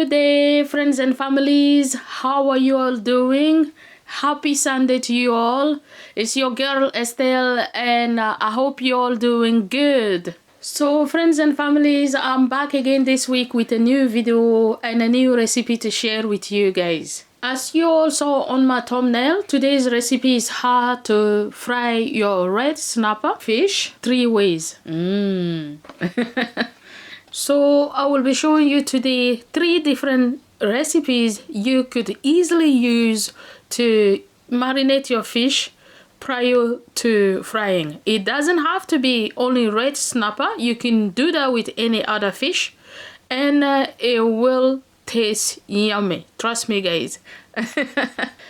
Good day, friends and families. How are you all doing? Happy Sunday to you all. It's your girl Estelle, and I hope you all doing good. So friends and families, I'm back again this week with a new video and a new recipe to share with you guys. As you all saw on my thumbnail, today's recipe is how to fry your red snapper fish 3 ways. So I will be showing you today 3 different recipes you could easily use to marinate your fish prior to frying. It doesn't have to be only red snapper. You can do that with any other fish and it will taste yummy. Trust me, guys.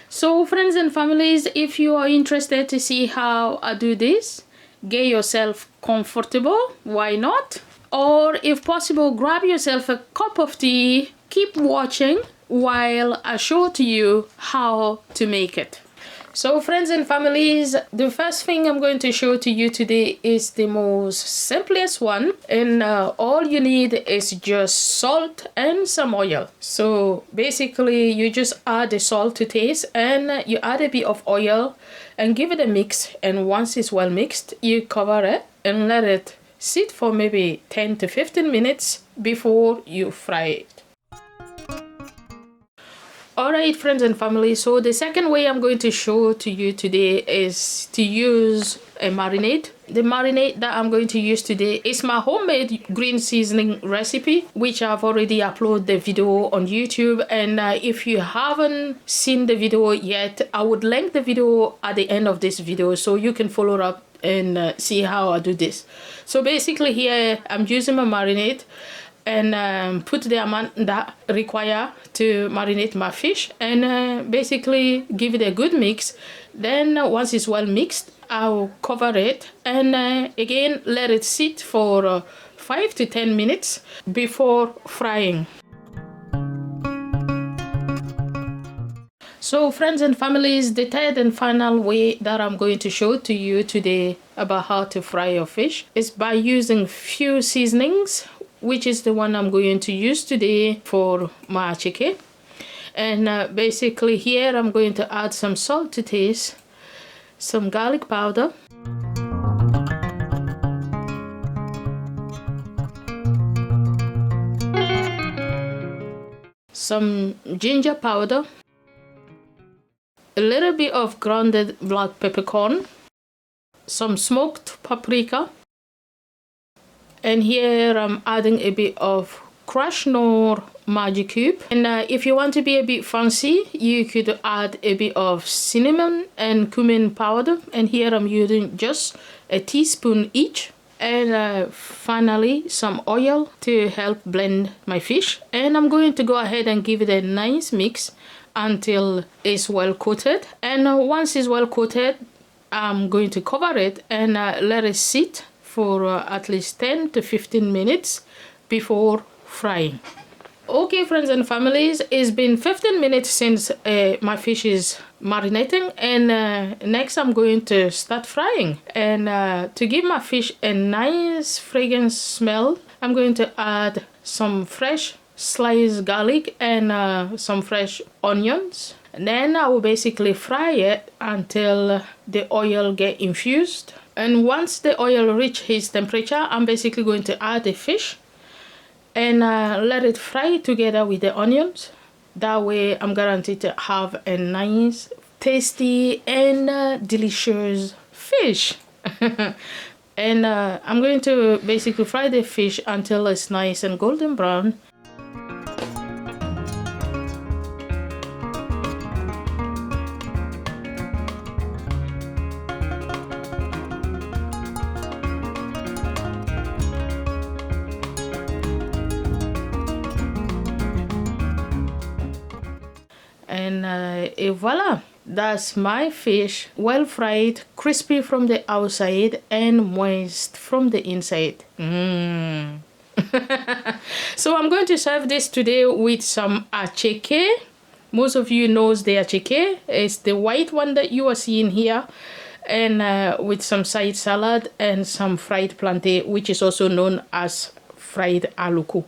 So friends and families, if you are interested to see how I do this, get yourself comfortable. Why not? Or if possible, grab yourself a cup of tea, keep watching while I show to you how to make it. So friends and families, the first thing I'm going to show to you today is the most simplest one, and all you need is just salt and some oil. So basically you just add the salt to taste and you add a bit of oil and give it a mix, and once it's well mixed you cover it and let it sit for maybe 10 to 15 minutes before you fry it. Alright friends and family, so the second way I'm going to show to you today is to use a marinade. The marinade that I'm going to use today is my homemade green seasoning recipe, which I've already uploaded the video on YouTube, and if you haven't seen the video yet, I would link the video at the end of this video so you can follow up and see how I do this. So basically here I'm using my marinade and put the amount that require to marinate my fish, and basically give it a good mix. Then once it's well mixed, I'll cover it and again let it sit for 5 to 10 minutes before frying. So friends and families, the third and final way that I'm going to show to you today about how to fry your fish is by using few seasonings, which is the one I'm going to use today for my chicken. And basically here I'm going to add some salt to taste, some garlic powder, some ginger powder, a little bit of grounded black peppercorn, some smoked paprika, and here I'm adding a bit of crushed Knorr magic cube. And if you want to be a bit fancy, you could add a bit of cinnamon and cumin powder, and here I'm using just a teaspoon each. And finally some oil to help blend my fish, and I'm going to go ahead and give it a nice mix until it's well coated. And once it's well coated, I'm going to cover it and let it sit for at least 10 to 15 minutes before frying. Okay friends and families, it's been 15 minutes since my fish is marinating, and next I'm going to start frying. And to give my fish a nice fragrance smell, I'm going to add some fresh sliced garlic and some fresh onions. And then I will basically fry it until the oil get infused. And once the oil reach its temperature, I'm basically going to add the fish and let it fry together with the onions. That way I'm guaranteed to have a nice, tasty and delicious fish. And I'm going to basically fry the fish until it's nice and golden brown. And voila, that's my fish, well fried, crispy from the outside and moist from the inside. So I'm going to serve this today with some acheke. Most of you knows the acheke. It's the white one that you are seeing here, and with some side salad and some fried plantain, which is also known as fried aluku.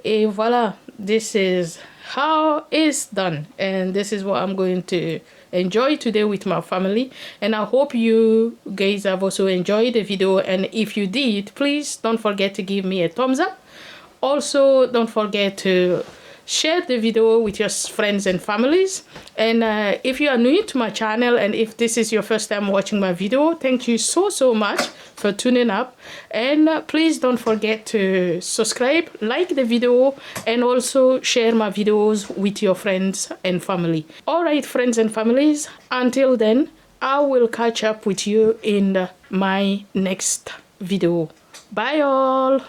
Et voila, this is how it's done, and this is what I'm going to enjoy today with my family. And I hope you guys have also enjoyed the video, and if you did, please don't forget to give me a thumbs up. Also, don't forget to share the video with your friends and families. And if you are new to my channel, and if this is your first time watching my video, thank you so much for tuning up. And please don't forget to subscribe, like the video, and also share my videos with your friends and family. All right, friends and families, until then, I will catch up with you in my next video. Bye all.